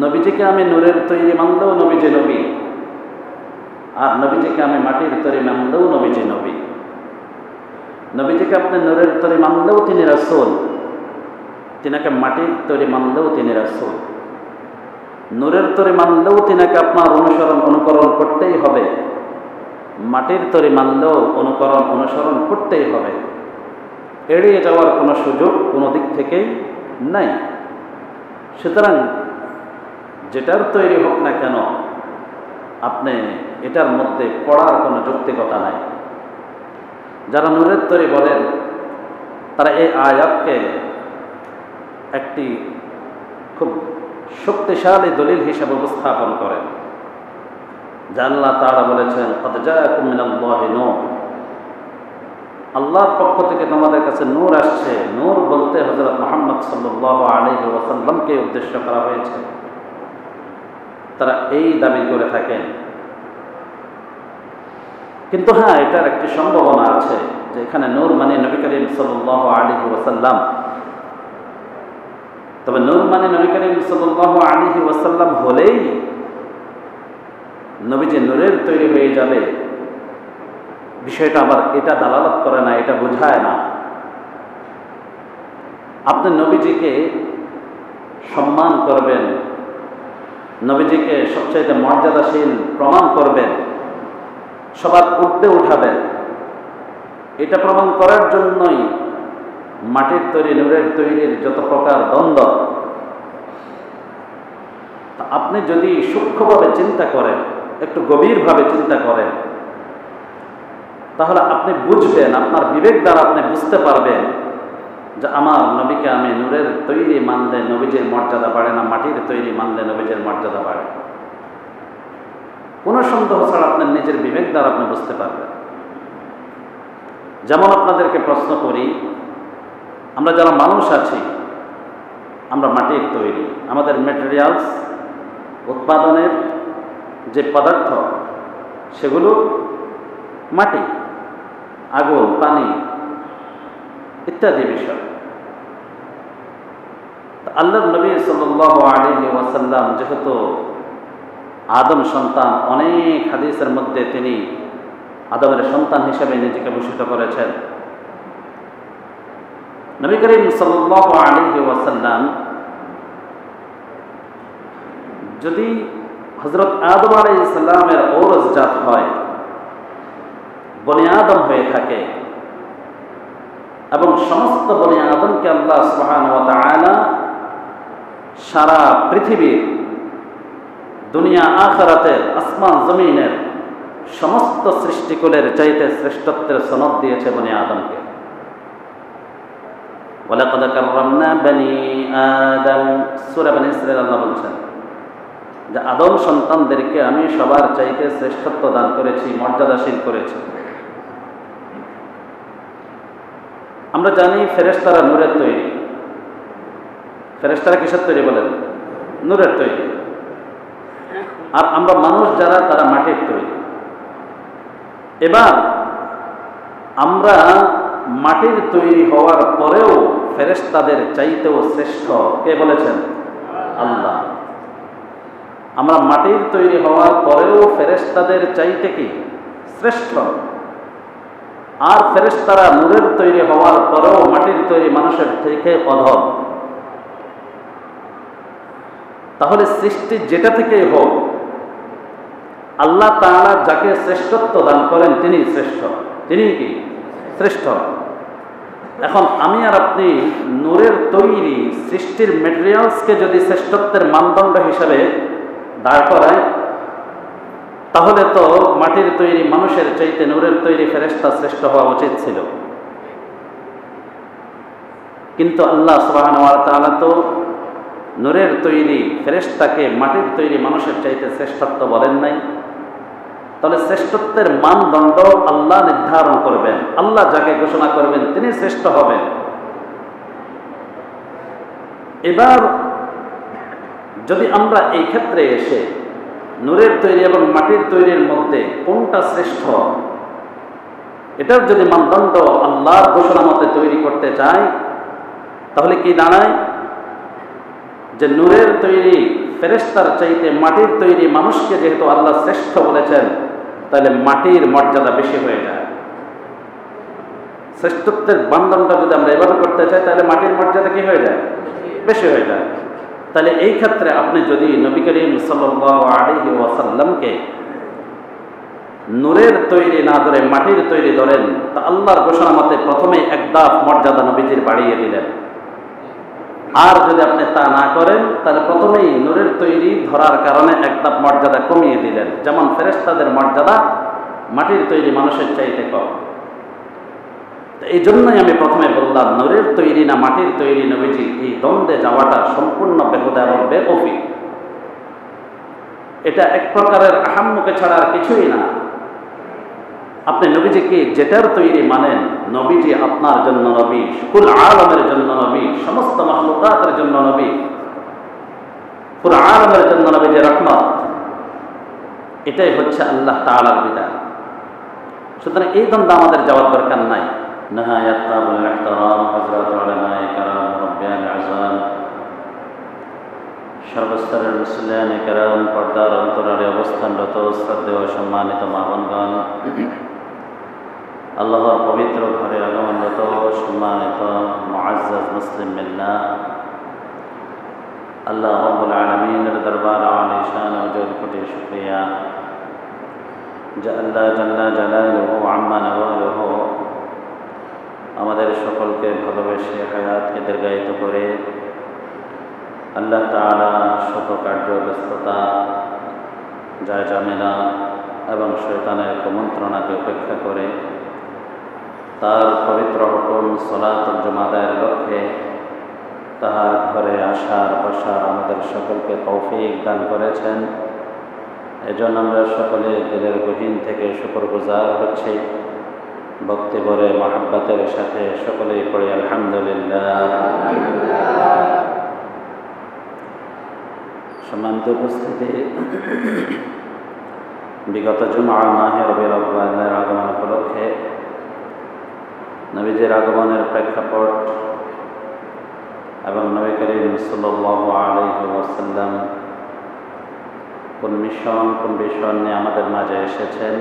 নবীজিকে আমি নূরের তৈরি মানলেও নবীজি নবী, আর নবীজিকে আমি মাটির তৈরি মানলেও নবীজি নবী। নবীজিকে আপনি নূরের তৈরি মানলেও তিনি রাসূল, তিনাকে মাটির তৈরি মানলেও তিনি রাসূল। নূরের তৈরি মানলেও তিনাকে আপনার অনুকরণ করতেই হবে, মাটির তৈরি মানলেও অনুসরণ করতেই হবে। এড়িয়ে যাওয়ার কোনো সুযোগ কোনো দিক থেকেই নাই। সুতরাং যেটার তৈরি হোক না কেন, আপনি এটার মধ্যে পড়ার কোনো যৌক্তিকতা নাই। যারা নূরের তৈরি বলেন তারা এই আয়াতকে একটি খুব শক্তিশালী দলিল হিসেবে উপস্থাপন করেন। যে আল্লাহ তাআলা বলেছেন, কদ জাআকুম মিনাল্লাহি নূর, আল্লাহর পক্ষ থেকে তোমাদের কাছে নূর আসছে। নূর বলতে হযরত মুহাম্মদ সাল্লাল্লাহু আলাইহি ওয়াসাল্লামকে উদ্দেশ্য করা হয়েছে। তারা এই দাবি করে থাকেন। কিন্তু হ্যাঁ, এটার একটি সম্ভাবনা আছে যে এখানে নূর মানে নবী করিম সাল্লাল্লাহু আলাইহি ওয়াসাল্লাম। তবে নূর মানে নবী করিম সাল্লাল্লাহু আলাইহি ওয়াসাল্লাম হলেই নবীজি নূরের তৈরি হয়ে যাবে, বিষয়টা আবার এটা দালালত করে না, এটা বোঝায় না। আপনি নবীজিকে সম্মান করবেন, নবীজিকে সবচাইতে মর্যাদাশীল প্রমাণ করবেন, সবার ঊর্ধ্বে উঠাবেন, এটা প্রমাণ করার জন্যই মাটির তৈরি নূরের তৈরির যত প্রকার দ্বন্দ্ব। আপনি যদি সূক্ষ্মভাবে চিন্তা করেন, একটু গভীরভাবে চিন্তা করেন, তাহলে আপনি বুঝবেন, আপনার বিবেক দ্বারা আপনি বুঝতে পারবেন যে আমার নবীকে আমি নূরের তৈরি মানলে নবীজির মর্যাদা বাড়ে না, মাটির তৈরি মানলে নবীজির মর্যাদা বাড়ে। কোনো সন্দেহ ছাড়া আপনার নিজের বিবেক দ্বারা আপনি বুঝতে পারবেন। যেমন আপনাদেরকে প্রশ্ন করি, আমরা যারা মানুষ আছি, আমরা মাটির তৈরি, আমাদের ম্যাটেরিয়ালস উৎপাদনের যে পদার্থ সেগুলো মাটি, আগুন, পানি ইত্যাদি বিষয়। আল্লাহর নবী সাল্লাল্লাহু আলাইহি ওয়াসাল্লাম যেহেতু আদম সন্তান, অনেক হাদিসের মধ্যে তিনি আদমের সন্তান হিসেবে নিজেকে ভূষিত করেছেন। নবী করিম সাল্লাল্লাহু আলাইহি ওয়াসাল্লাম যদি হযরত আদম আলাইহিস সালামের ঔরস জাত হয়, বনি আদম হয়ে থাকে, এবং সমস্ত বনি আদমকে আল্লাহ সুবহানাহু ওয়া তাআলা সারা পৃথিবীর, দুনিয়া আখিরাতের, আসমান জমিনের সমস্ত সৃষ্টিকুলের চাইতে শ্রেষ্ঠত্বের সনদ দিয়েছে বনি আদমকে। ওয়ালাকাদ কাররামনা বনি আদম, সূরা বনি ইসরাঈল আল্লাহ বলছেন যে আদম সন্তানদেরকে আমি সবার চাইতে শ্রেষ্ঠত্ব দান করেছি, মর্যাদাশীল করেছি। আমরা জানি ফেরেশতারা নূরের তৈরি। ফেরেশতারা কিসের তৈরি বলেন? নূরের তৈরি। আর আমরা মানুষ যারা, তারা মাটির তৈরি। এবার আমরা মাটির তৈরি হওয়ার পরেও ফেরেশতাদের চাইতেও শ্রেষ্ঠ কে বলেছেন? আল্লাহ। আমরা মাটির তৈরি হওয়ার পরেও ফেরেশতাদের চাইতে কি শ্রেষ্ঠ, আর ফেরেশতারা নূরের তৈরি হওয়ার পরেও মাটির তৈরি মানুষের থেকে অধম। তাহলে সৃষ্টি যেটা থেকেই হোক, আল্লাহ তাআলা যাকে শ্রেষ্ঠত্ব দান করেন তিনি শ্রেষ্ঠ, তিনি কি শ্রেষ্ঠ। এখন আমি আর আপনি নূরের তৈরি সৃষ্টির ম্যাটেরিয়ালসকে যদি শ্রেষ্ঠত্বের মানদণ্ড হিসাবে দাঁড় করায়, তাহলে তো মাটির তৈরি মানুষের চাইতে নূরের তৈরি ফেরেশতা শ্রেষ্ঠ হওয়া উচিত ছিল। কিন্তু আল্লাহ সুবহানাহু ওয়া তাআলা তো নূরের তৈরি ফেরেশতাকে মাটির তৈরি মানুষের চাইতে শ্রেষ্ঠত্ব বলেন নাই। তাহলে শ্রেষ্ঠত্বের মানদণ্ড আল্লাহ নির্ধারণ করবেন, আল্লাহ যাকে ঘোষণা করবেন তিনি শ্রেষ্ঠ হবেন। এবার যদি আমরা এই ক্ষেত্রে এসে নূরের তৈরি এবং মাটির তৈরির মধ্যে কোনটা শ্রেষ্ঠ, এটার যদি মানদণ্ড আল্লাহর ঘোষণা মতে তৈরি করতে চাই, তাহলে কি দাঁড়ায় যে নূরের তৈরি ফেরেশতার চাইতে মাটির তৈরি মানুষকে যেহেতু আল্লাহ শ্রেষ্ঠ বলেছেন, তাহলে মাটির মর্যাদা বেশি হয়ে যায়। শ্রেষ্ঠত্বের বান্ধনটা যদি আমরা এভাবে করতে চাই, তাহলে মাটির মর্যাদা কি হয়ে যায়? বেশি হয়ে যায়। তাহলে এই ক্ষেত্রে আপনি যদি নবী করিম সাল্লাল্লাহু আলাইহি ওয়াসাল্লামকে নূরের তৈরি না ধরে মাটির তৈরি ধরেন, তা আল্লাহর ঘোষণা মতে প্রথমেই এক ধাপ মর্যাদা নবীজির বাড়িয়ে দিলেন। আর যদি আপনি তা না করেন, তাহলে প্রথমেই নূরের তৈরি ধরার কারণে এক ধাপ মর্যাদা কমিয়ে দিলেন। যেমন ফেরেশতাদের মর্যাদা মাটির তৈরি মানুষের চাইতে কম। এই জন্যই আমি প্রথমে বললাম, নূরের তৈরি না মাটির তৈরি নবীজি, এই দ্বন্দ্বে যাওয়াটা সম্পূর্ণ বেহুদা এবং বেকফি। এটা এক প্রকারের আহাম্মকে ছাড়া আর কিছুই না। আপনি নবীজিকে যেটার তৈরি মানেন, নবীজি আপনার জন্য নবী, কুল আলমের জন্য নবী, সমস্ত মাখলুকাতের জন্য নবী, পুরো আলমের জন্য নবী যে রহমত, এটাই হচ্ছে আল্লাহ তাআলার বিধান। সুতরাং এই দ্বন্দ্ব আমাদের যাওয়ার দরকার নাই। نهاية الاحترام حضرات علماء کرام ربیان اعظام সর্বস্তরের মুসলিয়ান کرام পর্দার অন্তরালে অবস্থানরত শ্রদ্ধেয় সম্মানিত মা-বোনগণ, আল্লাহর পবিত্র ঘরে আগমনরত সম্মানিত মুআজ্জাজ মুসলিম মিল্লাহ, আল্লাহ রাব্বুল আলামিনের দরবার আলিশান ও জোর কোটি শুকরিয়া যে আল্লাহ জাল্লা জালালুহু আম্মা নওয়ালুহু আমাদের সকলকে ভালোবেসে হায়াতকে দীর্ঘায়িত করে আল্লাহ তাআলা শত কার্য ব্যস্ততা, যায় ঝামেলা এবং শয়তানের কুমন্ত্রণাকে উপেক্ষা করে তার পবিত্র হুকুম সালাতুল জুমা আদায়ের লক্ষ্যে তাহার ঘরে আসার বসার আমাদের সকলকে তৌফিক দান করেছেন। এজন্য আমরা সকলে দিলের গহীন থেকে শুকরগুজার হচ্ছি। ভক্তি ভরে মহাব্বতের সাথে সকলেই পড়ি আলহামদুলিল্লাহ। সম্মানিত উপস্থিতি, বিগত জুমআ মাহে রবিউল আউয়ালের আগমন উপলক্ষে নবীজির আগমনের প্রেক্ষাপট এবং নবী করিম সাল্লাল্লাহু আলাইহি ওয়াসাল্লাম কোন মিশন কোন বিষয় নিয়ে আমাদের মাঝে এসেছেন,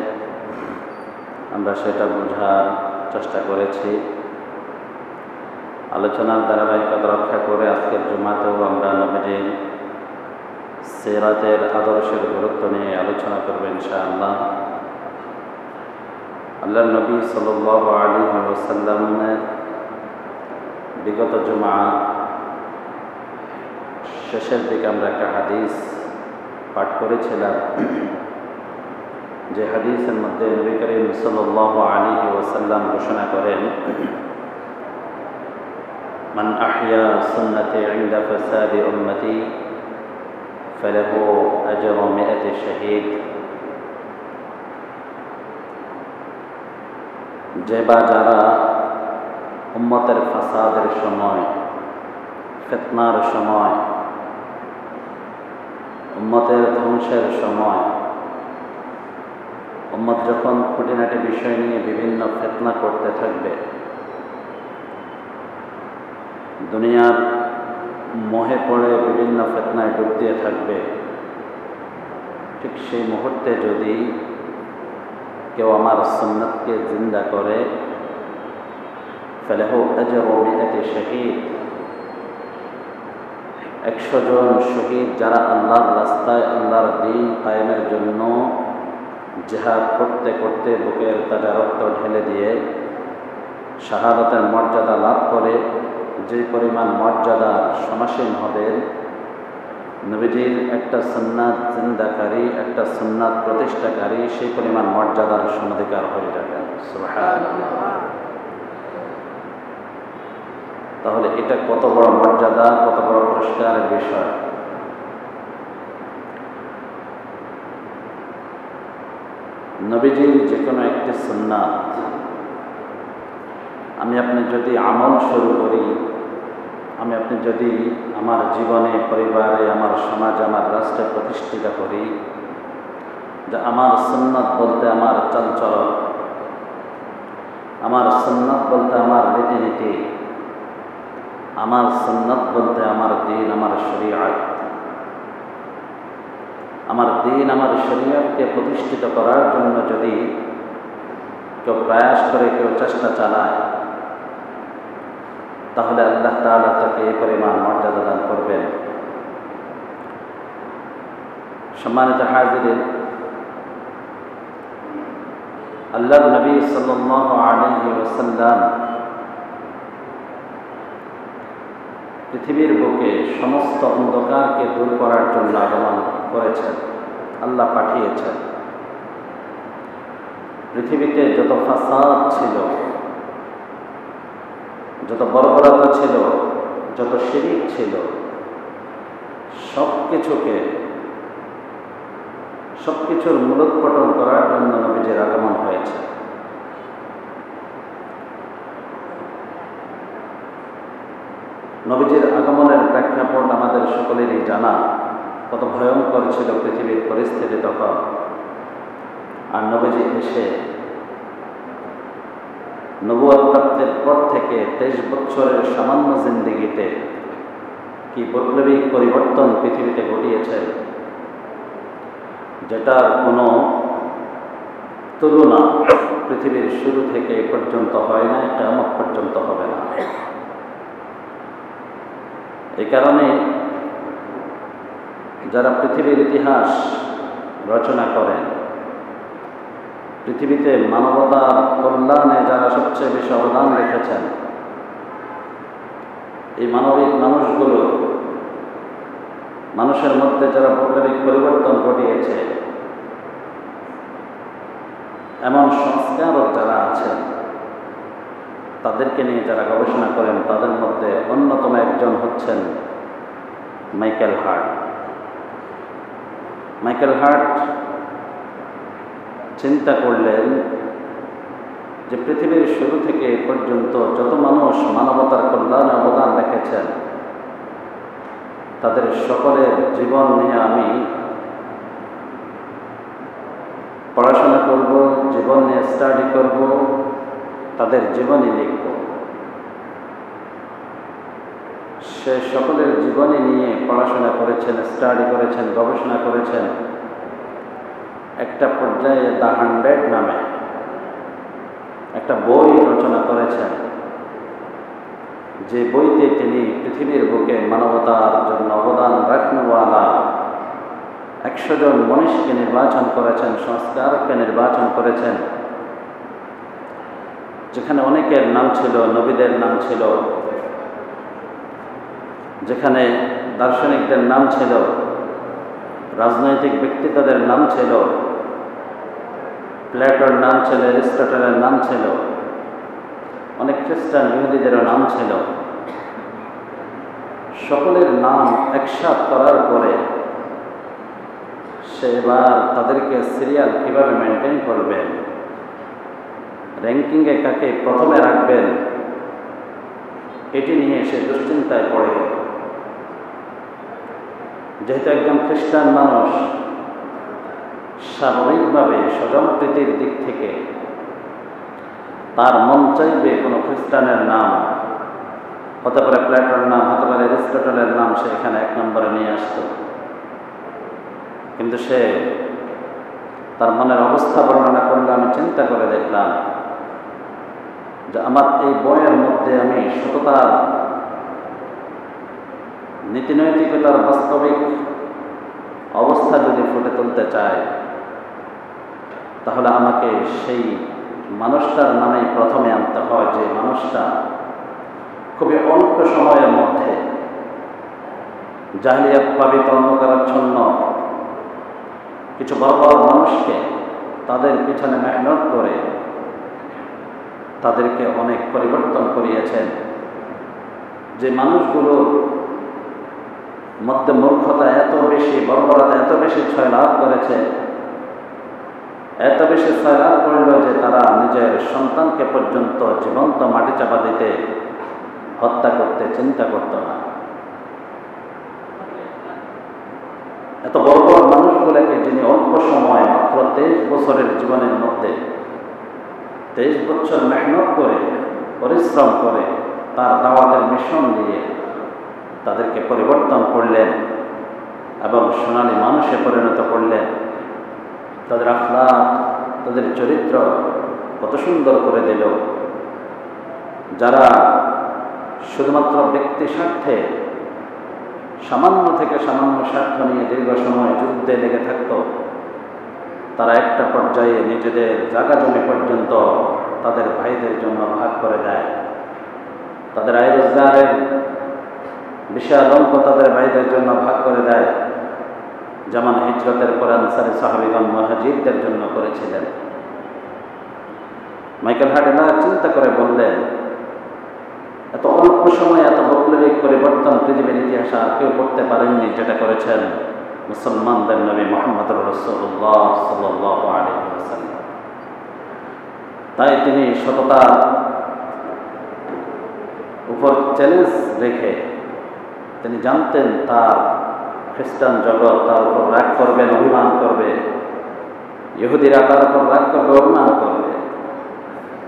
আমরা সেটা বোঝার চেষ্টা করেছি। আলোচনার ধারাবাহিকতা রক্ষা করে আজকের জুমাতেও আমরা নবীজির সিরাতের আদর্শের গুরুত্ব নিয়ে আলোচনা করব ইনশাআল্লাহ। আল্লাহর নবী সাল্লাল্লাহু আলাইহি ওয়াসাল্লামের বিগত জুমা শেষের দিকে আমরা একটা হাদিস পাঠ করেছিলাম, যে হাদিসের মধ্যে নবী করিম সাল্লাল্লাহু আলাইহি ওয়াসাল্লাম ঘোষণা করেন, মান আহইয়া সুন্নতি ইনদা ফাসাদি উম্মতি ফালাহু আজরু মিআতি শাহীদ। যে বা যারা উম্মতের ফাসাদের সময়, ফিতনার সময়, উম্মতের ধ্বংসের সময়, উম্মত যখন খুঁটিনাটি বিষয় নিয়ে বিভিন্ন ফিতনা করতে থাকবে, দুনিয়ার মোহে পড়ে বিভিন্ন ফিতনায় ডুব দিয়ে থাকবে, ঠিক সেই মুহূর্তে যদি কেউ আমার সুন্নতকে জিন্দা করে, ফালাহু আজরু মিআতি শাহীদ, 100 জন শহীদ যারা আল্লাহর রাস্তায় আল্লাহর দ্বীন কায়েমের জন্য জিহাদ করতে করতে বুকের তাজা রক্ত ঢেলে দিয়ে শাহাদাতের মর্যাদা লাভ করে, যে পরিমাণ মর্যাদার সমাসীন হবেন, নবীজির একটা সুন্নাত জিন্দাকারী, একটা সুন্নাত প্রতিষ্ঠাকারী সেই পরিমাণ মর্যাদার সমাধিকার হয়ে যাবেন। সুবহানাল্লাহ। তাহলে এটা কত বড় মর্যাদা, কত বড় পুরস্কারের বিষয়। নবীজির যে কোনো একটি সুন্নাত আমি আপনি যদি আমল শুরু করি, আমি আপনি যদি আমার জীবনে, পরিবারে, আমার সমাজে, আমার রাষ্ট্রে প্রতিষ্ঠিত করি যে আমার সুন্নাত বলতে আমার চালচলন, আমার সুন্নাত বলতে আমার রীতিনীতি, আমার সুন্নাত বলতে আমার দ্বীন, আমার শরীয়ত, আমার দিন, আমার শরীয়তকে প্রতিষ্ঠিত করার জন্য যদি কেউ প্রয়াস করে, কেউ চেষ্টা চালায়, তাহলে আল্লাহ তাআলা তাকে এই পরিমাণ মর্যাদা দান করবেন। সম্মানিত হাজিরিন, আল্লাহর নবী সাল্লাল্লাহু আলাইহি ওয়াসাল্লাম পৃথিবীর বুকে সমস্ত অন্ধকারকে দূর করার জন্য আগমন করেছেন, আল্লাহ পাঠিয়েছেন। পৃথিবীতে যত ফাসাদ ছিল, যত বর্বরতা ছিল, যত শিরিক ছিল, সবকিছুর মূলোৎপাটন করার জন্য নবীজির আগমন হয়েছে। নবীজির আগমনের প্রেক্ষাপট আমাদের সকলেরই জানা, কত ভয়ঙ্কর ছিল পৃথিবীর পরিস্থিতি তখন। আর নবীজি এসে নবুয়ত প্রাপ্তির পর থেকে 23 বছরের সামান্য জিন্দেগিতে কি বৈপ্লবিক পরিবর্তন পৃথিবীতে ঘটিয়েছেন, যেটার কোনো তুলনা পৃথিবীর শুরু থেকে এ পর্যন্ত হয় না, কিয়ামত পর্যন্ত হবে না। এই কারণে যারা পৃথিবীর ইতিহাস রচনা করেন, পৃথিবীতে মানবতার কল্যাণে যারা সবচেয়ে বেশি অবদান রেখেছেন, এই মানবিক মানুষগুলো, মানুষের মধ্যে যারা বৈপ্লবিক পরিবর্তন ঘটিয়েছে, এমন সংস্কারক যারা আছেন, তাদেরকে নিয়ে যারা গবেষণা করেন, তাদের মধ্যে অন্যতম একজন হচ্ছেন মাইকেল হার্ট। মাইকেল হার্ট চিন্তা করলেন যে পৃথিবীর শুরু থেকে এ পর্যন্ত যত মানুষ মানবতার কল্যাণে অবদান রেখেছেন, তাদের সকলের জীবন নিয়ে আমি পড়াশোনা করব, জীবন নিয়ে স্টাডি করব, তাদের জীবনী লিখব। সে সকলের জীবনী নিয়ে পড়াশোনা করেছেন, স্টাডি করেছেন, গবেষণা করেছেন। একটা পর্যায়ে দ্য 100 নামে একটা বই রচনা করেছেন, যে বইতে তিনি পৃথিবীর বুকে মানবতার জন্য অবদান রাখনেওয়ালা 100 জন মনীষীকে নির্বাচন করেছেন, সংস্কারককে নির্বাচন করেছেন, যেখানে অনেকের নাম ছিল, নবীদের নাম ছিল, যেখানে দার্শনিকদের নাম ছিল, রাজনৈতিক ব্যক্তিত্বদের নাম ছিল, প্লেটোর নাম ছিল, অ্যারিস্টটলের নাম ছিল, অনেক খ্রিস্টান ইহুদিদেরও নাম ছিল। সকলের নাম একসাথ করার পরে সে এবার তাদেরকে সিরিয়াল কিভাবে মেনটেন করবেন, র্যাঙ্কিংয়ে কাকে প্রথমে রাখবেন, এটি নিয়ে সে দুশ্চিন্তায় পড়ে গেল। যেহেতু একজন খ্রিস্টান মানুষ, স্বাভাবিকভাবে স্বজনপ্রীতির দিক থেকে তার মন চাইবে কোনো খ্রিস্টানের নাম, হতে পারে প্লেটোর নাম, হতে পারে অ্যারিস্টটলের নাম, সে এখানে 1 নম্বরে নিয়ে আসতো। কিন্তু সে তার মনের অবস্থা বর্ণনা করলে আমি চিন্তা করে দেখলাম যে আমার এই বইয়ের মধ্যে আমি সততার, নীতিনৈতিকতার বাস্তবিক অবস্থা যদি ফুটে তুলতে চাই, তাহলে আমাকে সেই মানুষটার নামেই প্রথমে আনতে হয়, যে মানুষটা খুবই অল্প সময়ের মধ্যে জাহিলিয়াত প্লাবিত অন্ধকারাচ্ছন্ন কিছু বড় বড় মানুষকে তাদের পিছনে মেহনত করে তাদেরকে অনেক পরিবর্তন করিয়েছেন। যে মানুষগুলোর মধ্যে মূর্খতা এত বেশি, বর্বরতা এত বেশি ছয়লাভ করেছে, এত বেশি ছয়লাভ করল যে তারা নিজের সন্তানকে পর্যন্ত জীবন্ত মাটি চাপা দিতে, হত্যা করতে চিন্তা করত না। এত বড় বড় মানুষগুলোকে যিনি অল্প সময়, মাত্র 23 বছরের জীবনের মধ্যে 23 বছর মেহনত করে, পরিশ্রম করে, তার দাওয়াতের মিশন দিয়ে তাদেরকে পরিবর্তন করলেন, এবং সোনালী মানুষে পরিণত করলেন। তাদের আখলাক, তাদের চরিত্র কত সুন্দর করে দিল। যারা শুধুমাত্র ব্যক্তি স্বার্থে সামান্য থেকে সামান্য স্বার্থ নিয়ে দীর্ঘ সময় যুদ্ধে লেগে থাকত, তারা একটা পর্যায়ে নিজেদের জায়গা জমি পর্যন্ত তাদের ভাইদের জন্য ভাগ করে দেয়। তাদের আয় রোজগারের বিশাল অঙ্ক তাদের ভাইদের জন্য ভাগ করে দেয়, যেমন হিজরতের পর আনসারী সাহাবীগণ মুহাজিরদের জন্য করেছিলেন। মাইকেল হার্ডেলার চিন্তা করে বললেন, এত অল্প সময়ে এত বৈপ্লবিক পরিবর্তন পৃথিবীর ইতিহাসে আর কেউ করতে পারেননি যেটা করেছেন মুসলমানদের নবী মুহাম্মদুর রাসূলুল্লাহ সাল্লাল্লাহু আলাইহি ওয়াসাল্লাম। তাই তিনি সততার উপর চ্যালেঞ্জ রেখে, তিনি জানতেন তার খ্রিস্টান জগৎ তার উপর রাগ করবেন, অভিমান করবে, ইহুদিরা তার উপর রাগ করবে, অভিমান করবে,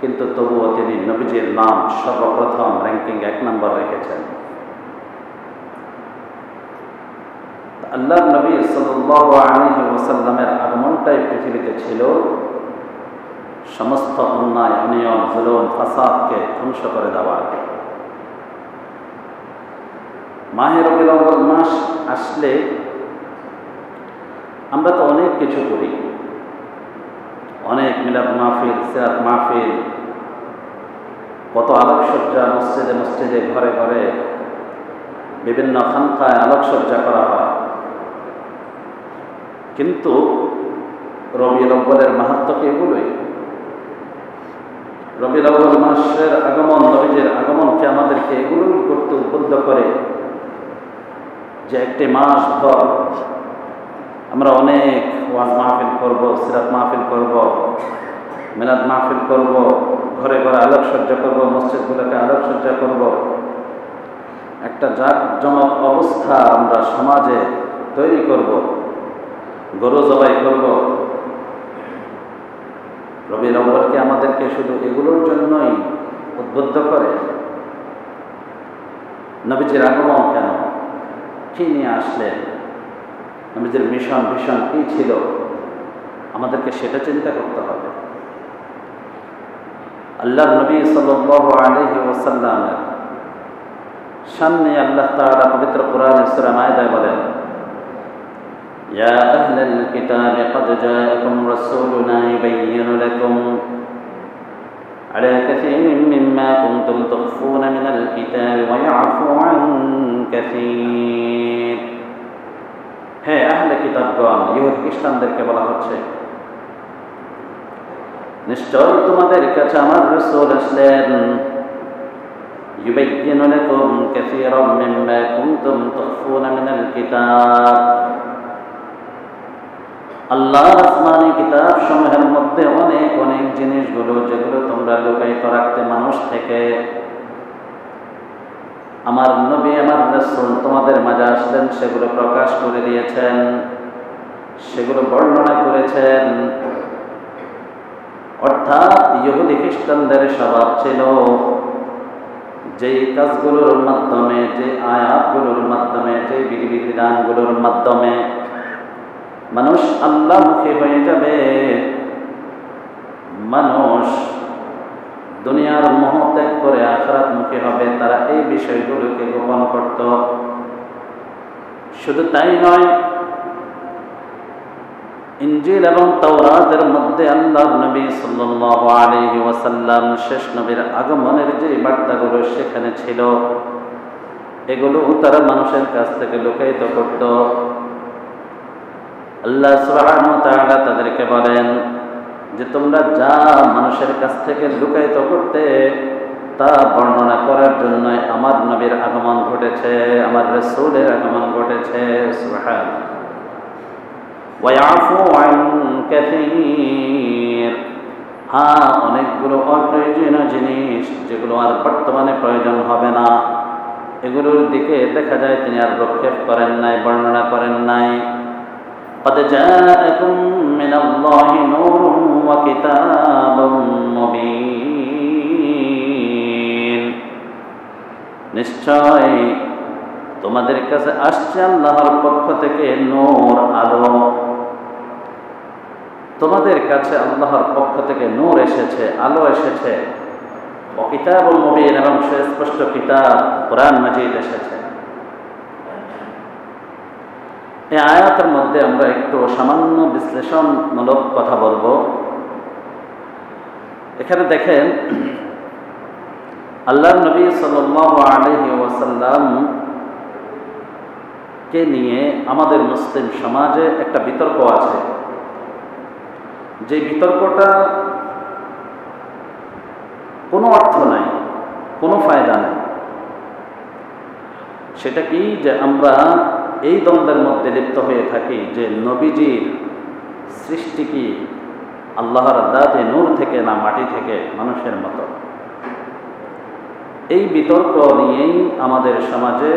কিন্তু তবুও তিনি নবীজির নাম সর্বপ্রথম র্যাঙ্কিং 1 নম্বর রেখেছেন। আল্লাহর নবী সাল্লাল্লাহু আলাইহি ওয়াসাল্লামের আগমনটাই পৃথিবীতে ছিল সমস্ত অন্যায়, অনিয়ম, জুলুম, ফাসাদকে ধ্বংস করে দেওয়ার। মাহে রবিউল আউয়াল মাস আসলে আমরা তো অনেক কিছু করি, অনেক মিলাদ মাহফিল, সিরাত মাহফিল, কত আলোকসজ্জা মসজিদে মসজিদে, ঘরে ঘরে, বিভিন্ন খানকায় আলোকসজ্জা করা হয়। কিন্তু রবিউল আউয়ালের মাহাত্ম্য কি এগুলোই? রবিউল আউয়াল মাসের আগমন, নবীজির আগমনকে আমাদেরকে এগুলোই করতে উদ্বুদ্ধ করে যে একটি মাস ভর আমরা অনেক ওয়াজ মাহফিল করব, সিরাত মাহফিল করব, মিলাদ মাহফিল করব, ঘরে ঘরে আলোকসজ্জা করব, মসজিদগুলোকে আলোকসজ্জা করব, একটা জাঁকজমক অবস্থা আমরা সমাজে তৈরি করব, গরু জবাই করব। রবিউল আউয়ালকে আমাদেরকে শুধু এগুলোর জন্যই উদ্বুদ্ধ করে? নবীজির আগমন কেন, কি নিয়ে আসলেন, নবীজির মিশন ভিশন কি ছিল, আমাদেরকে সেটা চিন্তা করতে হবে। আল্লাহর নবী সাল্লাল্লাহু আলাইহি ওয়াসাল্লামের সামনে আল্লাহ তাআলা পবিত্র কোরআনে সূরা মায়েদায় বলেন, ইয়া আহলাল কিতাবি ক্বাদ জাআকুম রাসূলুনা ইউবাইয়িনু লাকুম আলা কাসীরিন মিম্মা কুনতুম তুখফুনা মিনাল কিতাবি ওয়া ইয়াফু আন কাসীর। হে আহলে কিতাবগণ, ইহুদি খ্রিস্টানদেরকে বলা হচ্ছে, নিশ্চয় তোমাদের কাছে আমার রাসূল আসলেন, ইউবাইয়িনু লাকুম কাসীরাম মিম্মা কুনতুম তুখফুনা মিনাল কিতাব। আল্লাহর আসমানি কিতাব সমূহের মধ্যে অনেক অনেক জিনিসগুলো যেগুলো তোমরা লুকায়িত রাখতে মানুষ থেকে, আমার নবী আমার রাসূল তোমাদের মাঝে আসলেন, সেগুলো প্রকাশ করে দিয়েছেন, সেগুলো বর্ণনা করেছেন। অর্থাৎ ইহুদি খ্রিস্টানদের স্বভাব ছিল যেই কাজগুলোর মাধ্যমে, যে আয়াতগুলোর মাধ্যমে, যে বিধিবিধানগুলোর মাধ্যমে মানুষ আল্লাহমুখী হয়ে যাবে, মানুষ দুনিয়ার মোহ ত্যাগ করে আখিরাতমুখী হবে, তারা এই বিষয়গুলোকে গোপন করত। শুধু তাই নয়, ইনজিল এবং তাওরাতের মধ্যে আল্লাহর নবী সাল্লাল্লাহু আলাইহি ওয়াসাল্লাম শেষ নবীর আগমনের যে বার্তাগুলো সেখানে ছিল, এগুলো তারা মানুষের কাছ থেকে লুকায়িত করত। আল্লাহ সুবহানাহু ওয়া তাআলা তাদেরকে বলেন যে তোমরা যা মানুষের কাছ থেকে লুকায়িত করতে, তা বর্ণনা করার জন্য আমার নবীর আগমন ঘটেছে, আমার রাসূলের আগমন ঘটেছে। সুবহানাল্লাহ। ওয়া ইয়াফু আন কাসীর, হ্যাঁ, অনেকগুলো অপ্রয়োজনীয় জিনিস যেগুলো আর বর্তমানে প্রয়োজন হবে না, এগুলোর দিকে দেখা যায় তিনি আর প্রক্ষেপ করেন নাই, বর্ণনা করেন নাই। قد جاءكم من الله نور وكتاب مبين, নিশ্চয় তোমাদের কাছে আসছে আল্লাহর পক্ষ থেকে নূর, আলো। তোমাদের কাছে আল্লাহর পক্ষ থেকে নূর এসেছে, আলো এসেছে। ও কিতাবুম মুবিন, এবং সুস্পষ্ট কিতাব কোরআন মাজিদ এসেছে। এই আয়াতের মধ্যে আমরা একটু সামান্য বিশ্লেষণমূলক কথা বলবো। এখানে দেখেন, আল্লাহর নবী সাল্লাল্লাহু আলাইহি ওয়াসাল্লাম কে নিয়ে আমাদের মুসলিম সমাজে একটা বিতর্ক আছে, যে বিতর্কটা কোনো অর্থ নাই, কোনো ফায়দা নাই। সেটা কি, যে আমরা এই দ্বন্দ্বের মধ্যে লিপ্ত হয়ে থাকি যে নবীজির সৃষ্টি কি আল্লাহর দাতে নূর থেকে না মাটি থেকে, মানুষের মতো। এই বিতর্ক নিয়েই আমাদের সমাজে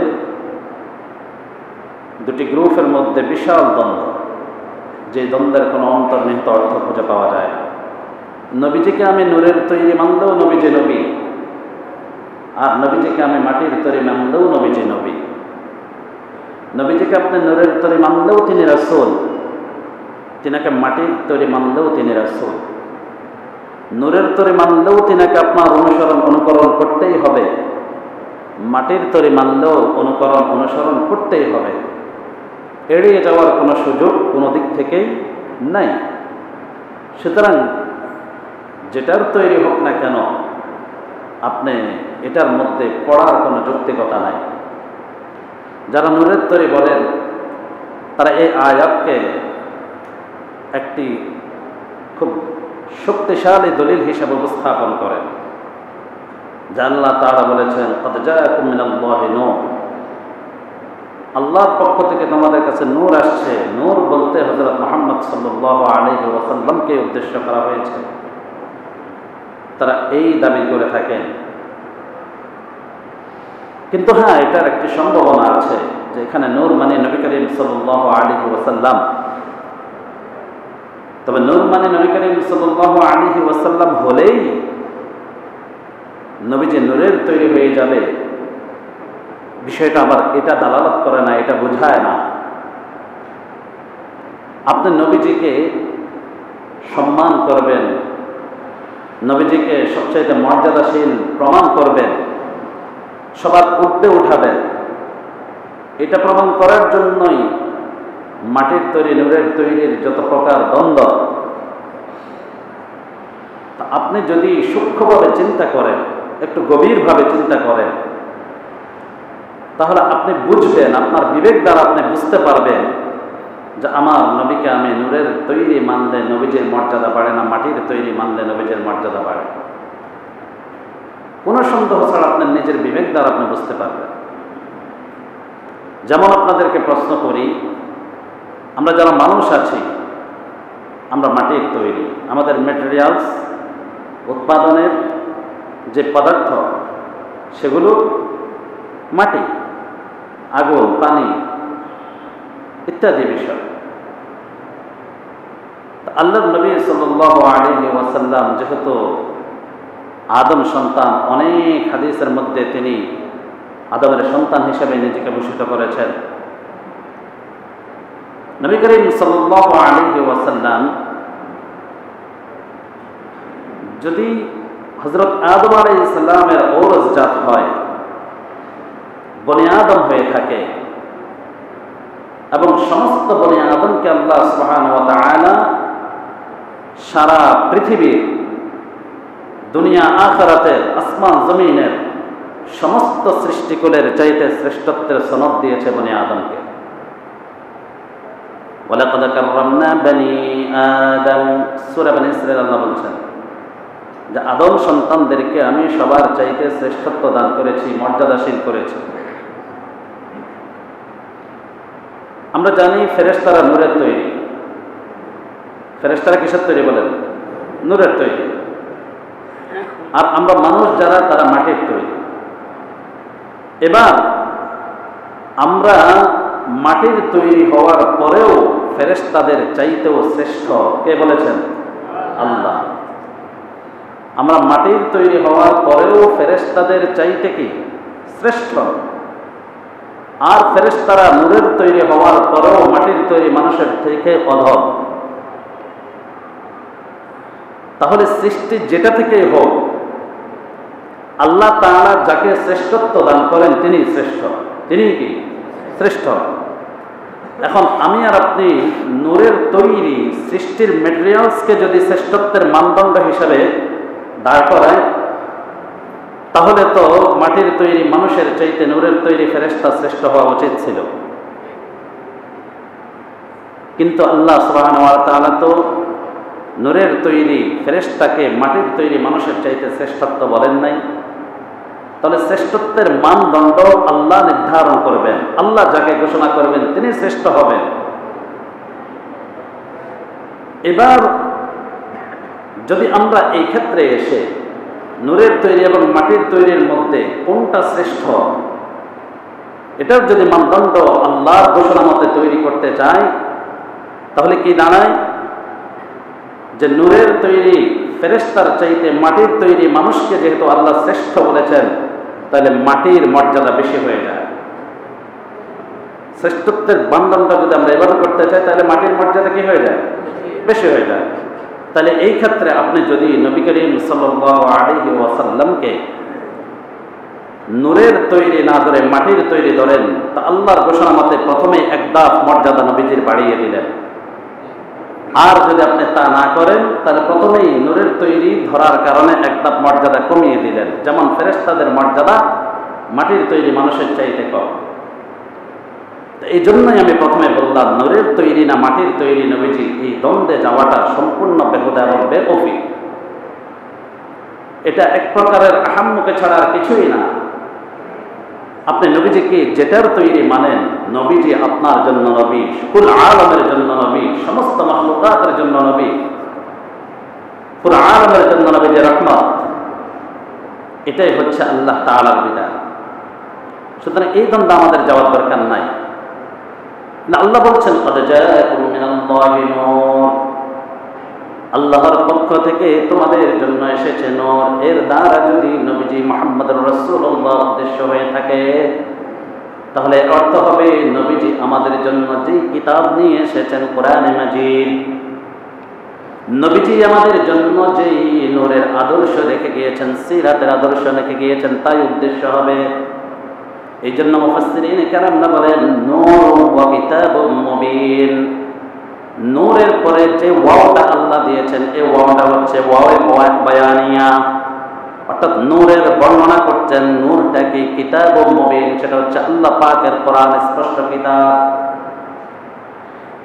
দুটি গ্রুপের মধ্যে বিশাল দ্বন্দ্ব, যে দ্বন্দ্বের কোনো অন্তর্নিহিত অর্থ খুঁজে পাওয়া যায় না। নবীজিকে আমি নূরের তৈরি মানলেও নবীজি নবী, আর নবীজিকে আমি মাটির তৈরি মানলেও নবীজি নবী। নবীজিকে আপনি নূরের তৈরি মানলেও তিনি রাসূল, তিনাকে মাটির তৈরি মানলেও তিনি রাসূল। নূরের তৈরি মানলেও তিনাকে আপনার অনুকরণ করতেই হবে, মাটির তৈরি মানলেও অনুসরণ করতেই হবে। এড়িয়ে যাওয়ার কোনো সুযোগ কোনো দিক থেকেই নাই। সুতরাং যেটার তৈরি হোক না কেন, আপনি এটার মধ্যে পড়ার কোনো যৌক্তিকতা নাই। যারা নূরের তৈরি বলেন, তারা এই আয়াতকে একটি খুব শক্তিশালী দলিল হিসেবে উপস্থাপন করেন। যা আল্লাহ তাআলা বলেছেন, ক্বাদ জাআকুম মিনাল্লাহি নূর, আল্লাহর পক্ষ থেকে তোমাদের কাছে নূর আসছে। নূর বলতে হযরত মুহাম্মদ সাল্লাল্লাহু আলাইহি ওয়াসাল্লামকে উদ্দেশ্য করা হয়েছে। তারা এই দাবি করে থাকেন। কিন্তু হ্যাঁ, এটার একটি সম্ভাবনা আছে যে এখানে নূর মানে নবী করিম সাল্লাল্লাহু আলাইহি ওয়াসাল্লাম। তবে নূর মানে নবী করিম সাল্লাল্লাহু আলাইহি ওয়াসাল্লাম হলেই নবীজি নূরের তৈরি হয়ে যাবে, বিষয়টা আবার এটা দালালত করে না, এটা বোঝায় না। আপনি নবীজিকে সম্মান করবেন, নবীজিকে সবচাইতে মর্যাদাশীল প্রমাণ করবেন, সবার ঊর্ধ্বে উঠাবেন, এটা প্রমাণ করার জন্যই মাটির তৈরি নূরের তৈরির যত প্রকার দ্বন্দ্ব। আপনি যদি সূক্ষ্মভাবে চিন্তা করেন, একটু গভীরভাবে চিন্তা করেন, তাহলে আপনি বুঝবেন, আপনার বিবেক দ্বারা আপনি বুঝতে পারবেন যে আমার নবীকে আমি নূরের তৈরি মানলে নবীজির মর্যাদা বাড়ে না, মাটির তৈরি মানলে নবীজির মর্যাদা বাড়ে। কোনো সন্দেহ ছাড়া আপনার নিজের বিবেক দ্বারা আপনি বুঝতে পারবেন। যেমন আপনাদেরকে প্রশ্ন করি, আমরা যারা মানুষ আছি, আমরা মাটির তৈরি। আমাদের ম্যাটেরিয়ালস, উৎপাদনের যে পদার্থ, সেগুলো মাটি, আগুন, পানি ইত্যাদি বিষয়। আল্লাহর নবী সাল্লাল্লাহু আলাইহি ওয়াসাল্লাম যেহেতু আদম সন্তান, অনেক হাদিসের মধ্যে তিনি আদমের সন্তান হিসেবে নিজেকে ভূষিত করেছেন। নবী করিম সাল্লাল্লাহু আলাইহি ওয়াসাল্লাম যদি হযরত আদম আলাইহিস সালামের ঔরস জাত হয়, বনি আদম হয়ে থাকে, এবং সমস্ত বনি আদমকে আল্লাহ সুবহানাহু ওয়া তাআলা সারা পৃথিবীর, দুনিয়া আখিরাতের, আসমান জমিনের সমস্ত সৃষ্টিকুলের চাইতে শ্রেষ্ঠত্বের সনদ দিয়েছে বনি আদমকে। ওয়ালাকাদ কাররামনা বনি আদম, সূরা বনি ইসরাঈল আল্লাহ বলছেন যে আদম সন্তানদেরকে আমি সবার চাইতে শ্রেষ্ঠত্ব দান করেছি, মর্যাদাশীল করেছি। আমরা জানি ফেরেশতারা নূরের তৈরি। ফেরেশতারা কিসের তৈরি বলেন? নূরের তৈরি। আর আমরা মানুষ যারা, তারা মাটির তৈরি। এবার আমরা মাটির তৈরি হওয়ার পরেও ফেরেশতাদের চাইতেও শ্রেষ্ঠ কে বলেছেন? আল্লাহ। আমরা মাটির তৈরি হওয়ার পরেও ফেরেশতাদের চাইতে কি শ্রেষ্ঠ। আর ফেরেশতারা নূরের তৈরি হওয়ার পরেও মাটির তৈরি মানুষের থেকে অধম। তাহলে সৃষ্টি যেটা থেকেই হোক, আল্লাহ তাআলা যাকে শ্রেষ্ঠত্ব দান করেন তিনি শ্রেষ্ঠ, তিনি কি শ্রেষ্ঠ। এখন আমি আর আপনি নূরের তৈরি সৃষ্টির ম্যাটেরিয়ালসকে যদি শ্রেষ্ঠত্বের মানদণ্ড হিসাবে দাঁড় করায়, তাহলে তো মাটির তৈরি মানুষের চাইতে নূরের তৈরি ফেরেশতা শ্রেষ্ঠ হওয়া উচিত ছিল। কিন্তু আল্লাহ সুবহানাহু ওয়া তাআলা তো নূরের তৈরি ফেরেশতাকে মাটির তৈরি মানুষের চাইতে শ্রেষ্ঠত্ব বলেন নাই। তাহলে শ্রেষ্ঠত্বের মানদণ্ড আল্লাহ নির্ধারণ করবেন, আল্লাহ যাকে ঘোষণা করবেন তিনি শ্রেষ্ঠ হবেন। এবার যদি আমরা এই ক্ষেত্রে এসে নূরের তৈরি এবং মাটির তৈরির মধ্যে কোনটা শ্রেষ্ঠ, এটার যদি মানদণ্ড আল্লাহর ঘোষণা মতে তৈরি করতে চাই, তাহলে কি দাঁড়ায় যে নূরের তৈরি ফেরেশতার চাইতে মাটির তৈরি মানুষকে যেহেতু আল্লাহ শ্রেষ্ঠ বলেছেন, তাহলে মাটির মর্যাদা বেশি হয়ে যায়। শ্রেষ্ঠত্বের মানদণ্ড যদি আমরা এভাবে করতে চাই, তাহলে মাটির মর্যাদা কি হয়ে যায়? বেশি হয়ে যায়। তাহলে এই ক্ষেত্রে আপনি যদি নবী করিম সাল্লাল্লাহু আলাইহি ওয়াসাল্লামকে নূরের তৈরি না ধরে মাটির তৈরি ধরেন, তা আল্লাহর ঘোষণা মতে প্রথমে এক ধাপ মর্যাদা নবীজির বাড়িয়ে দিলেন। আর যদি আপনি তা না করেন, তাহলে প্রথমেই নূরের তৈরি ধরার কারণে এক ধাপ মর্যাদা কমিয়ে দিলেন। যেমন ফেরেশতাদের মর্যাদা মাটির তৈরি মানুষের চাইতে কম। এই জন্যই আমি প্রথমে বললাম, নূরের তৈরি না মাটির তৈরি নবীজি, এই দ্বন্দ্বে যাওয়াটা সম্পূর্ণ বেহুদা এবং বেওফি। এটা এক প্রকারের আহাম্মকে ছাড়া আর কিছুই না। আপনি নবীজিকে যেটার তৈরি মানেন, নবীজি আপনার জন্য নবী, কুল আলমের জন্য নবী, সমস্ত মাখলুকাতের জন্য নবী, পুরো আলমের জন্য নবীজি রহমত। এটাই হচ্ছে আল্লাহ তাআলার বিধান। সুতরাং এই দ্বন্দ্ব আমাদের যাওয়ার দরকার নাই। না, আল্লাহ বলছেন কদ জাআকুম মিনাল্লাহি নূর, আল্লাহর পক্ষ থেকে তোমাদের জন্য এসেছে নূর। এর দ্বারা যদি নবীজি মুহাম্মদুর রাসূলুল্লাহ উদ্দেশ্য হয়ে থাকে, তাহলে অর্থ হবে নবীজি আমাদের জন্য যে কিতাব নিয়ে এসেছেন কোরআনে মাজিদ, নবীজি আমাদের জন্য যেই নূরের আদর্শ রেখে গিয়েছেন, সিরাতের আদর্শ রেখে গিয়েছেন, তাই উদ্দেশ্য হবে। এই জন্য মুফাসসিরিন কেরামরা বলেন নূর ওয়া কিতাবুম মুবিন। নূরের পরে যে ওয়াওটা আল্লাহ দিয়েছেন, এই ওয়াওটা হচ্ছে ওয়াওয়ে বায়ানিয়া, অর্থাৎ নূরের বর্ণনা করছেন। নূরটা কি? কিতাবুম মুবিন, সেটা হচ্ছে আল্লাহ পাকের কোরআন, স্পষ্ট কিতাব।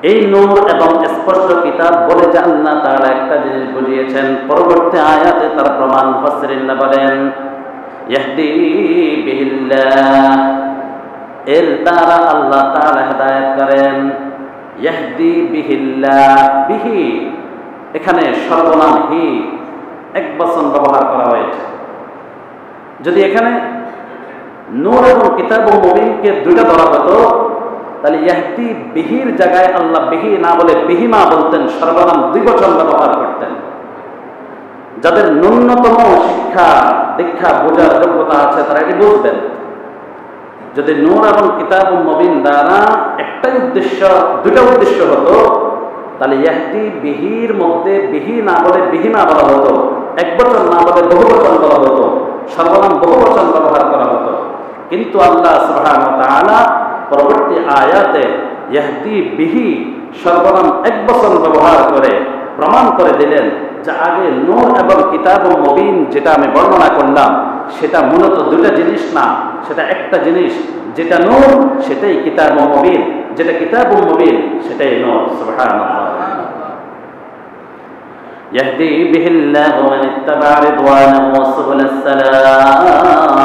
এই নূর এবং স্পষ্ট কিতাব বলে যে আল্লাহ তাআলা একটা জিনিস বুঝিয়েছেন, পরবর্তী আয়াতে তার প্রমাণ মুফাসসিরিনরা বলেন ইয়াহদি বিহিল্লাহ, এর দ্বারা আল্লাহ তাআলা হেদায়েত করেন। ইয়াহদি বিহিল্লাহ, বিহি এখানে সর্বনাম হি এক বচন ব্যবহার করা হয়েছে। যদি এখানে নূর এবং কিতাবুম মুবিনকে দুইটা ধরা হতো, তাহলে ইয়াহদি বিহির জায়গায় আল্লাহ বিহি না বলে বিহিমা বলতেন, সর্বনাম দুই বচন ব্যবহার করতেন। যাদের ন্যূনতম শিক্ষা দীক্ষা বোঝার যোগ্যতা আছে তারা এটি বুঝবেন। যদি নূর এবং কিতাবুম মুবিন দ্বারা একটাই উদ্দেশ্য, দুইটা উদ্দেশ্য হতো, তাহলে ইয়াহদি বিহির মধ্যে বিহি না বলে বিহিমা বলা হতো, এক বচন না বলে বহু বচন বলা হতো, সর্বনাম বহু বচন ব্যবহার করা হতো। কিন্তু আল্লাহ সুবহানাহু ওয়া তাআলা পরবর্তী আয়াতে ইয়াহদি বিহি সর্বনাম এক বচন ব্যবহার করে প্রমাণ করে দিলেন যে আগে নূর এবং কিতাবুম মুবিন যেটা আমি বর্ণনা করলাম, সেটা মূলত দুটা জিনিস না, সেটা একটা জিনিস। যেটা নূর সেটাই কিতাবুম মুবিন, যেটা কিতাবুম মুবিন সেটাই নূর। সুবহানাল্লাহ। ইয়াহদি বিহিল্লাহু মান ইত্তাবা রিদওয়ানাহু সুবুলাস সালাম।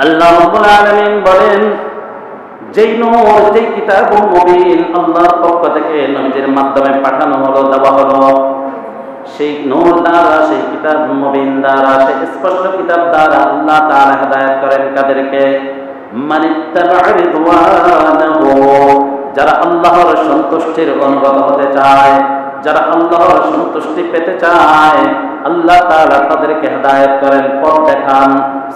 আল্লাহ রাব্বুল আলামিন বলেন, যেই নূর, যেই কিতাবুম মুবিন আল্লাহর পক্ষ থেকে নবীজির মাধ্যমে পাঠানো হলো, দেওয়া হলো, সেই নূর দ্বারা, সেই কিতাবুম মুবিন দ্বারা, সেই স্পষ্ট কিতাব দ্বারা আল্লাহ তাআলা হেদায়েত করেন কাদেরকে? মান ইত্তাবা রিদওয়ানাহু, যারা আল্লাহর সন্তুষ্টির অনুগত হতে চায়। যারা আল্লাহর সন্তুষ্টি পেতে চায় আল্লাহ তাআলা তাদেরকে হেদায়েত করেন, পথ দেখান।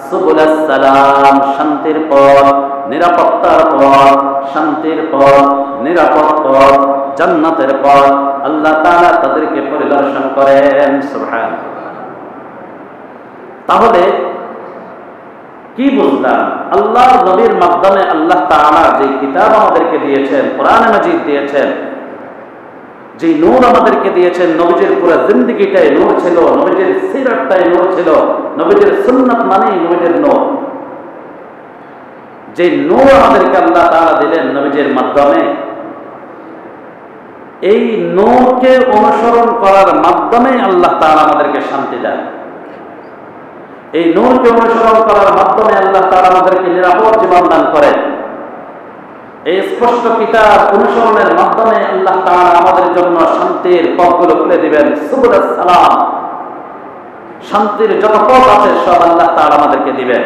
সুবুলাস সালাম, শান্তির পথ, নিরাপত্তার পথ, শান্তির পথ, নিরাপদ পথ, জান্নাতের পথ আল্লাহ তাআলা তাদেরকে পরিদর্শন করেন। সুবহানাল্লাহ। তাহলে কি বুঝলাম? আল্লাহর নবীর মাধ্যমে আল্লাহ তাআলা যে কিতাব আমাদেরকে দিয়েছেন, কোরআনে মাজিদ দিয়েছেন, যে নূর আমাদেরকে দিয়েছেন, নবীজির পুরো জিন্দেগিটাই নূর ছিল, নবীজির সিরাতটাই নূর ছিল, নবীজির সুন্নাত মানেই নবীজির নূর। যে নূর আমাদেরকে আল্লাহ তাআলা দিলেন নবীজির মাধ্যমে, এই নূরকে অনুসরণ করার মাধ্যমে আল্লাহ তাআলা আমাদেরকে শান্তি দেন। এই নূরকে অনুসরণ করার মাধ্যমে আল্লাহ তাআলা আমাদেরকে নিরাপদ জীবন দান করেন। এই স্পষ্ট কিতাব অনুসরণের মাধ্যমে আল্লাহ তাআলা আমাদের জন্য শান্তির পথগুলো খুলে দিবেন। সুবুলাস সালাম, শান্তির যত পথ আছে সব আল্লাহ তাআলা আমাদেরকে দিবেন।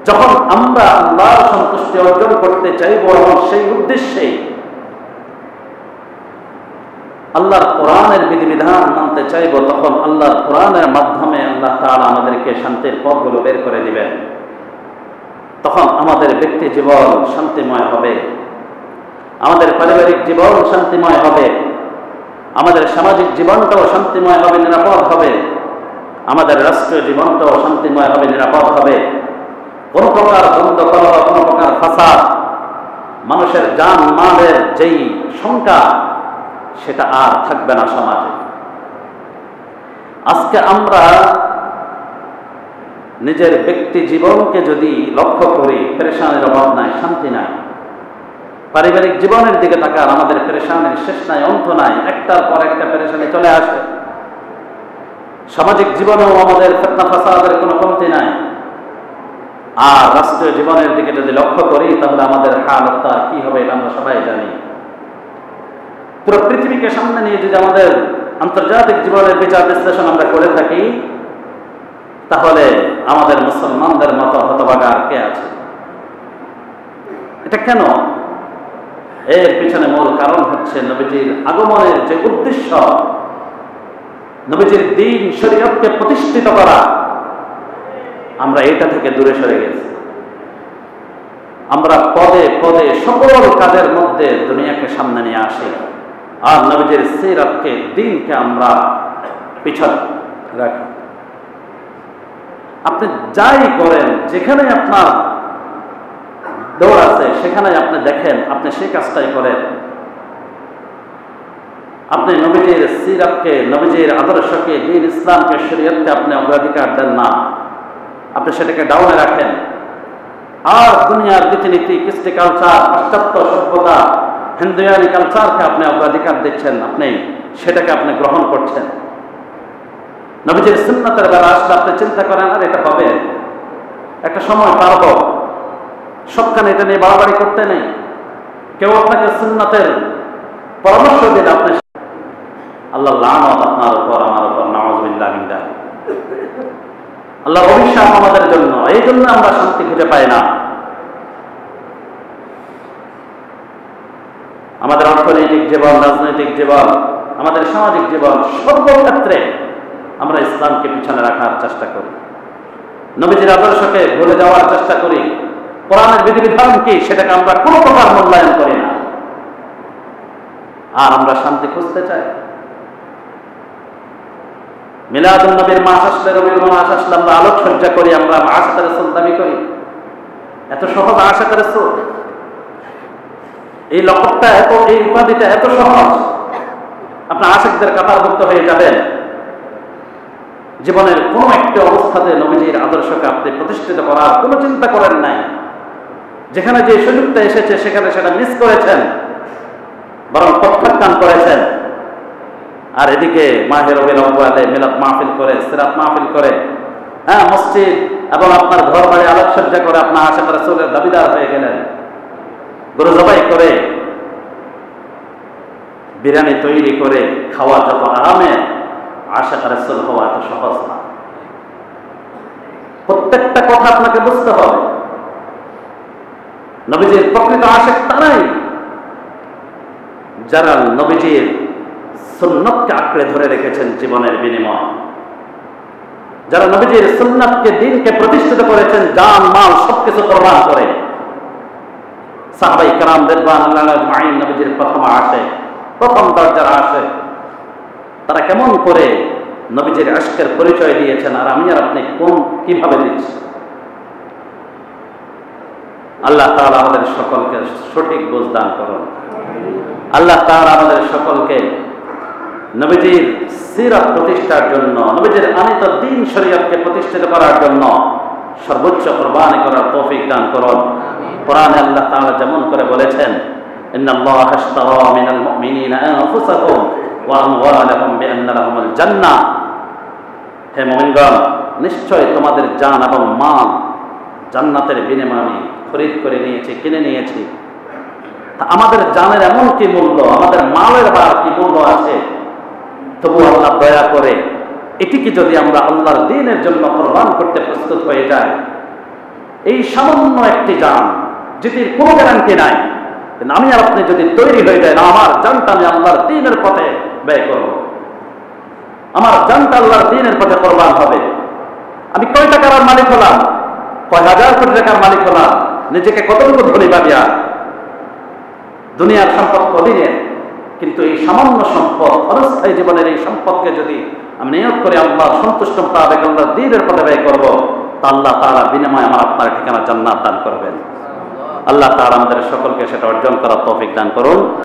যখন আমরা আল্লাহর সন্তুষ্টি অর্জন করতে চাইব এবং সেই উদ্দেশ্যে আল্লাহর কোরআনের বিধিবিধান মানতে চাইব, তখন আল্লাহর কোরআনের মাধ্যমে আল্লাহ তাআলা আমাদেরকে শান্তির পথগুলো বের করে দিবেন। তখন আমাদের ব্যক্তি জীবন শান্তিময় হবে, আমাদের পারিবারিক জীবন শান্তিময় হবে, আমাদের সামাজিক জীবনটাও শান্তিময় হবে, নিরাপদ হবে, আমাদের রাষ্ট্রীয় জীবনটাও শান্তিময় হবে, নিরাপদ হবে। কোনো প্রকার দ্বন্দ্ব কলহ, কোনো প্রকার ফাসাদ, মানুষের জান মালের যেই শঙ্কা, সেটা আর থাকবে না সমাজে। আজকে আমরা নিজের ব্যক্তি জীবনকে যদি লক্ষ্য করি, পেরেশানির অভাব নাই, শান্তি নাই। পারিবারিক জীবনের দিকে তাকান, আমাদের পেরেশানির শেষ নাই, অন্ত নাই, একটার পর একটা পেরেশানি চলে আসে। সামাজিক জীবনেও আমাদের ফিতনা ফাসাদের কোনো কমতি নাই। আর রাষ্ট্রীয় জীবনের দিকে যদি লক্ষ্য করি, তাহলে আমাদের হালত কি হবে এটা আমরা সবাই জানি। পুরো পৃথিবীকে সামনে নিয়ে যদি আমাদের আন্তর্জাতিক জীবনের বিচার বিশ্লেষণ আমরা করে থাকি, তাহলে আমাদের মুসলমানদের মতো হতভাগা আর কে আছে? এটা কেন? এর পিছনে মূল কারণ হচ্ছে নবীজির আগমনের যে উদ্দেশ্য, নবীজির দ্বীন শরীয়তকে প্রতিষ্ঠিত করা, আমরা এটা থেকে দূরে সরে গেছি। আমরা পদে পদে সকল কাজের মধ্যে দুনিয়াকে সামনে নিয়ে আসি, আর নবীজির সিরাতকে, দ্বীনকে আমরা পিছনে রাখি। আপনি যাই করেন, যেখানে আপনার দৌড় আছে সেখানে আপনি দেখেন, আপনি সেই কাজটাই করেন। আপনি নবীজির সিরাতকে, নবীজির আদর্শকে, দ্বীন ইসলামকে, শরীয়তকে আপনি অগ্রাধিকার দেন না, আপনি সেটাকে ডাউনে রাখেন। আর দুনিয়ার রীতিনীতি, কৃষ্টি কালচার, পাশ্চাত্য সভ্যতা, হিন্দুয়ানি কালচারকে আপনি অগ্রাধিকার দিচ্ছেন, আপনি সেটাকে আপনি গ্রহণ করছেন। নবীজির সুন্নাতের বেলা আসলে আপনি চিন্তা করেন, আর এটা হবে, একটা সময় পারব, সবখানে এটা নিয়ে বাড়াবাড়ি করতে নেই। কেউ আপনাকে সুন্নাতের পরামর্শ দিন, আপনি আল্লাহ লানত আপনার উপর, আমার উপর, নাউযুবিল্লাহ মিন যালিক। আল্লাহর অভিশাপ আমাদের জন্য। এই জন্য আমরা শান্তি খুঁজে পাই না। আমাদের অর্থনৈতিক জীবন, রাজনৈতিক জীবন, আমাদের সামাজিক জীবন, সর্বক্ষেত্রে আমরা ইসলামকে পিছনে রাখার চেষ্টা করি, নবীজির আদর্শকে ভুলে যাওয়ার চেষ্টা করি, কোরআনের বিধিবিধান কি সেটাকে আমরা কোনো প্রকার মূল্যায়ন করি না। আর আমরা শান্তি খুঁজতে চাই। মিলাদুন নবীর মাস আসলে, রবিউল মাস আসলে আমরা আলোকসজ্জা করি, আমরা আশিক রাসূল দাবি করি। এত সহজ আশিক রাসূল, এই লক্ষ্যটা এত, এই উপাধিটা এত সহজ, আপনি আশিকদের কাতারভুক্ত হয়ে যাবেন। জীবনের কোনো একটা অবস্থাতে নবীজির আদর্শকে আপনি প্রতিষ্ঠিত করার কোনো চিন্তা করেন নাই। যেখানে যে সুযোগটা এসেছে সেখানে সেটা মিস করেছেন, বরং প্রত্যাখ্যান করেছেন। আর এদিকে মাহে রবিউল আউয়ালে মিলাদ মাহফিল করে, সিরাত মাহফিল করে, মসজিদ এবং আপনার ঘর বাড়ি আলোকসজ্জা করে আপনার আশিক রাসূলের দাবিদার হয়ে গেলেন। গরু জবাই করে, বিরিয়ানি তৈরি করে খাওয়া যত আরামে, আশিক রাসূল হওয়া এত সহজ না। প্রত্যেকটা কথা আপনাকে বুঝতে হবে। নবীজির প্রকৃত আশিক তারাই যারা নবীজির সুন্নতকে আঁকড়ে ধরে রেখেছেন জীবনের বিনিময়। যারা নবীজির সুন্নাতকে দ্বীনকে প্রতিষ্ঠিত করেছেন জান মাল সবকিছু কোরবান করে। সাহাবায়ে কেরাম রিদওয়ানুল্লাহি আলাইহিম নবীজির প্রথম আসে, প্রথম দরজার আসে, তারা কেমন করে নবীজির ইশকের পরিচয় দিয়েছেন, আর আমি আর আপনি কিভাবে দিচ্ছি। আল্লাহ তাআলা আমাদের সকলকে সঠিক বুঝ দান করুন। আল্লাহ তাআলা আমাদের সকলকে নবীজির সিরাত প্রতিষ্ঠার জন্য, নবীজির আনিত দ্বীন শরীয়তকে প্রতিষ্ঠিত করার জন্য সর্বোচ্চ কুরবানি করার তৌফিক দান করুন। কোরআনে আল্লাহ তাআলা যেমন করে বলেছেন, ইন্নাল্লাহা আশতারা মিনাল মুমিনিনা আনফুসাহুম ওয়া আমওয়ালাহুম বিআন্না লাহুমুল জান্নাহ। হে মুমিনগণ, নিশ্চয় তোমাদের জান এবং মাল জান্নাতের বিনিময়ে খরিদ করে নিয়েছি, কিনে নিয়েছি। তা আমাদের জানের এমন কি মূল্য, আমাদের মালের বা কি মূল্য আছে, তবু আল্লাহ দয়া করে এটিকে যদি আমরা আল্লাহর দ্বীনের জন্য কোরবান করতে প্রস্তুত হয়ে যাই, এই সামান্য একটি জান যেটির কোনো গ্যারান্টি নাই, আমি আর আপনি যদি তৈরি হয়ে যায়, না আমার জানটা আমি আল্লাহর দ্বীনের পথে ব্যয় করব, আমার জানটা আল্লাহর দ্বীনের পথে কোরবান হবে। আমি কয় টাকার মালিক হলাম, কয় হাজার কোটি টাকার মালিক হলাম, নিজেকে কতটুকু ধনী ভাবিয়া, দুনিয়ার সম্পদ কদিনের, কিন্তু এই সামান্য সম্পদ, অস্থায়ী জীবনের এই সম্পদকে যদি আমি নিয়ত করে আল্লাহ সন্তুষ্ট মোতাবেক আল্লাহর দ্বীনের পথে ব্যয় করবো, তা আল্লাহ তাআলা বিনিময়ে আমার আপনার ঠিকানা জান্নাত দান করবেন। আল্লাহ তাআলা আমাদের সকলকে সেটা অর্জন করার তৌফিক দান করুন।